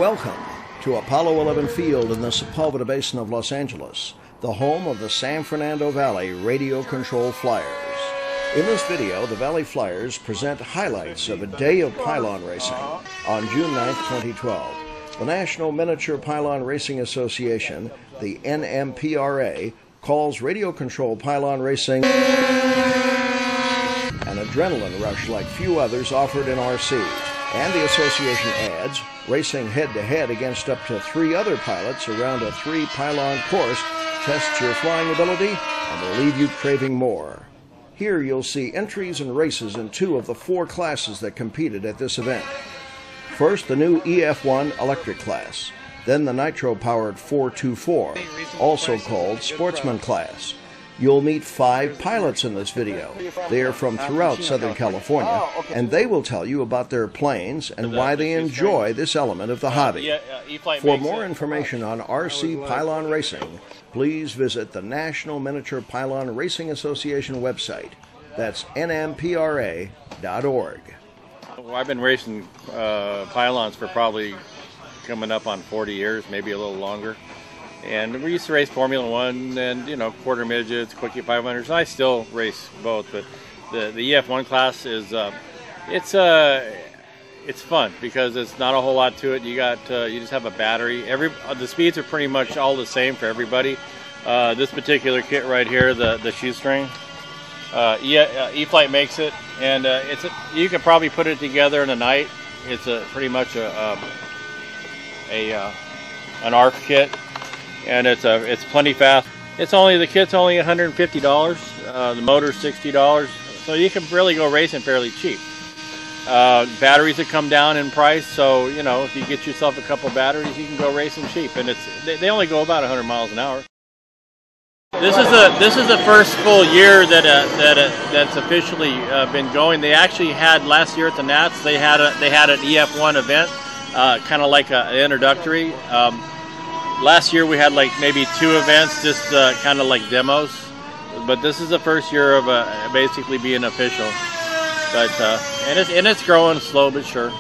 Welcome to Apollo 11 Field in the Sepulveda Basin of Los Angeles, the home of the San Fernando Valley Radio Control Flyers. In this video, the Valley Flyers present highlights of a day of pylon racing on June 9, 2012. The National Miniature Pylon Racing Association, the NMPRA, calls radio control pylon racing an adrenaline rush like few others offered in RC. And the association adds, racing head-to-head against up to 3 other pilots around a 3-pylon course tests your flying ability and will leave you craving more. Here you'll see entries and races in 2 of the 4 classes that competed at this event. First, the new EF1 electric class, then the nitro-powered 424, also called Sportsman class. You'll meet 5 pilots in this video. They are from throughout Southern California, and they will tell you about their planes and why they enjoy this element of the hobby. For more information on RC pylon racing, please visit the National Miniature Pylon Racing Association website. That's nmpra.org. Well, I've been racing pylons for probably coming up on 40 years, maybe a little longer. And we used to race Formula One and, quarter midgets, quickie 500s. I still race both, but the EF1 class is it's fun because it's not a whole lot to it. You just have a battery. The speeds are pretty much all the same for everybody. This particular kit right here, the shoestring, E-Flight makes it, and you can probably put it together in a night. It's pretty much an ARC kit. And it's plenty fast. The kit's only $150. The motor's $60. So you can really go racing fairly cheap. Batteries have come down in price, so if you get yourself a couple batteries, you can go racing cheap. And they only go about 100 miles an hour. This is the first full year that's officially been going. They actually had last year at the Nats. They had an EF1 event, kind of like an introductory. Last year we had like maybe 2 events, just kind of like demos, but this is the first year of basically being official. But and it's growing slow but sure.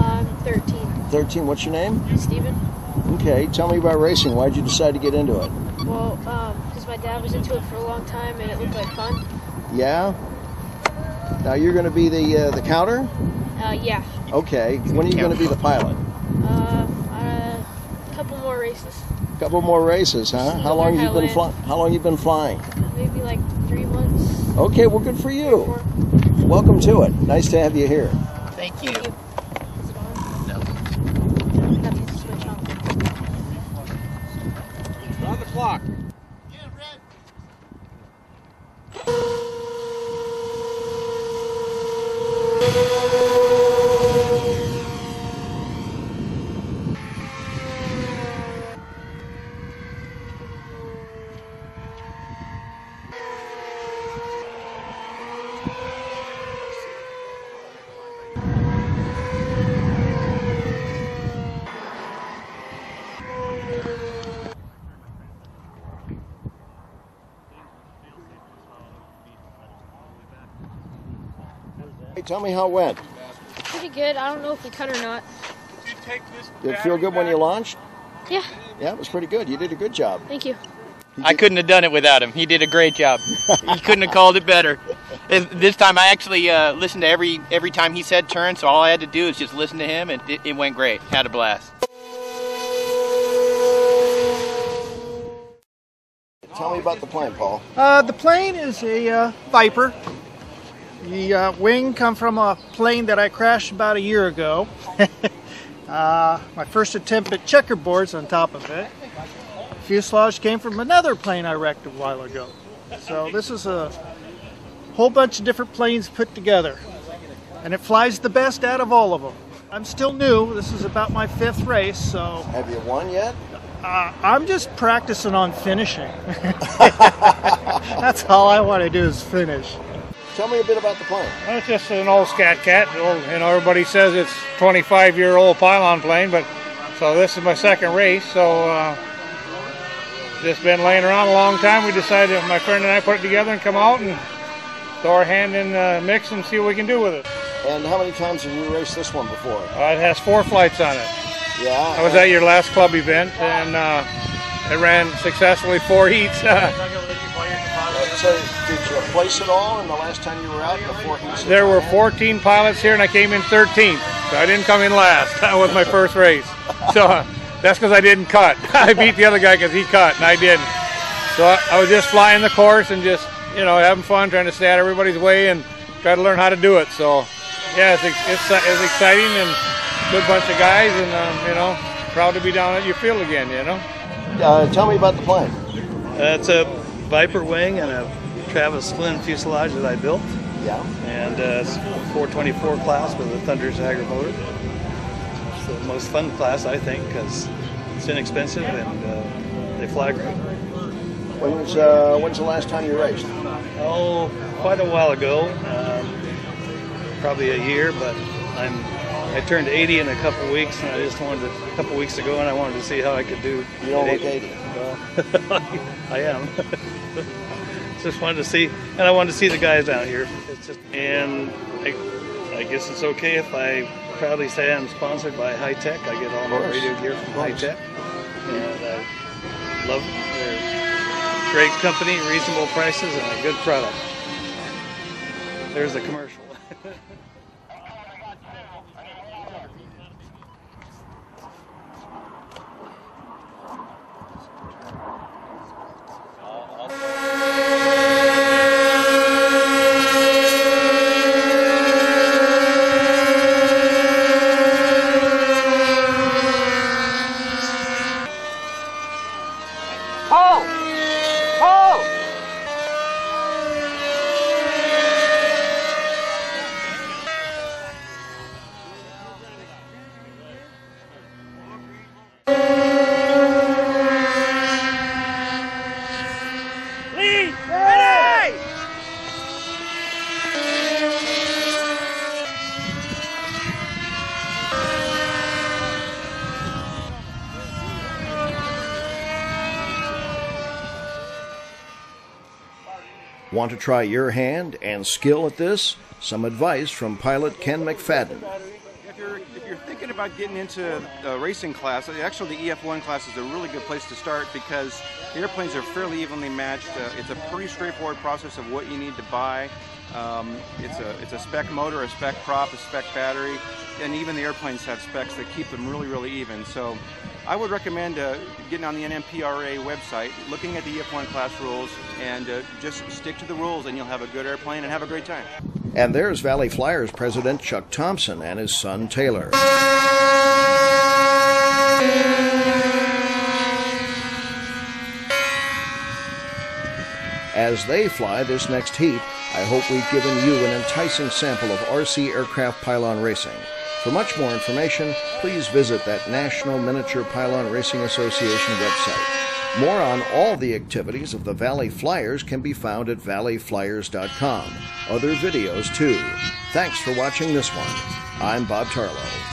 I'm 13. What's your name? Steven. Okay, tell me about racing. Why did you decide to get into it? Well, because my dad was into it for a long time and it looked like fun. Yeah? Now you're going to be the counter? Yeah. Okay, when are you going to be the pilot? A couple more races. Couple more races, huh? How long you been flying? Maybe like 3 months. Okay, well, good for you. Welcome to it. Nice to have you here. Thank you. Is it on? No. Have to switch on. On the clock. Hey, tell me how it went. Pretty good. I don't know if we cut or not. Did it feel good when you launched? Yeah. Yeah, it was pretty good. You did a good job. Thank you. I couldn't have done it without him. He did a great job. He couldn't have called it better. This time I actually listened to every time he said turn, so all I had to do is just listen to him, and it went great. Had a blast. Tell me about the plane, Paul. The plane is a Viper. The wing come from a plane that I crashed about a year ago. My first attempt at checkerboards on top of it. Fuselage came from another plane I wrecked a while ago. So this is a whole bunch of different planes put together. And it flies the best out of all of them. I'm still new. This is about my 5th race, so... Have you won yet? I'm just practicing on finishing. That's all I want to do is finish. Tell me a bit about the plane. Well, it's just an old Scat Cat. You know, everybody says it's 25-year-old Pylon plane, but so this is my 2nd race. So just been laying around a long time. We decided, my friend and I, put it together and come out and throw our hand in the mix and see what we can do with it. And how many times have you raced this one before? It has 4 flights on it. Yeah. I was at your last club event, and it ran successfully 4 heats. So did you place it all in the last time you were out? The 4 heats? There were 14 pilots here, and I came in 13th. So I didn't come in last. That was my first race. So that's because I didn't cut. I beat the other guy because he cut, and I didn't. So I was just flying the course and just, you know, having fun, trying to stay out of everybody's way and try to learn how to do it. So, yeah, it's exciting and good bunch of guys, and, you know, proud to be down at your field again, you know. Tell me about the plane. It's a Viper wing and a Travis Flynn fuselage that I built. Yeah. And it's 424 class with a Thunder Tiger motor. It's the most fun class, I think, because it's inexpensive and they fly great. When's the last time you raced? Oh, quite a while ago, probably a year, but I turned 80 in a couple of weeks, and I just wanted to, a couple of weeks ago, and I wanted to see how I could do. You don't look 80. Well, I am. Just wanted to see, and I wanted to see the guys out here. It's just, and I guess it's okay if I proudly say I'm sponsored by High Tech. I get all my radio gear from High Tech, and I love it. They're a great company, reasonable prices, and a good product. There's the commercial. Want to try your hand and skill at this? Some advice from pilot Ken McFadden. If you're thinking about getting into the racing class, actually the EF1 class is a really good place to start because the airplanes are fairly evenly matched. It's a pretty straightforward process of what you need to buy. It's a spec motor, a spec prop, a spec battery, and even the airplanes have specs that keep them really, really even. So I would recommend getting on the NMPRA website, looking at the EF1 class rules, and just stick to the rules, and you'll have a good airplane and have a great time. And there's Valley Flyers President Chuck Thompson and his son Taylor. As they fly this next heat, I hope we've given you an enticing sample of RC aircraft pylon racing. For much more information, please visit that National Miniature Pylon Racing Association website. More on all the activities of the Valley Flyers can be found at valleyflyers.com. Other videos, too. Thanks for watching this one. I'm Bob Tarlow.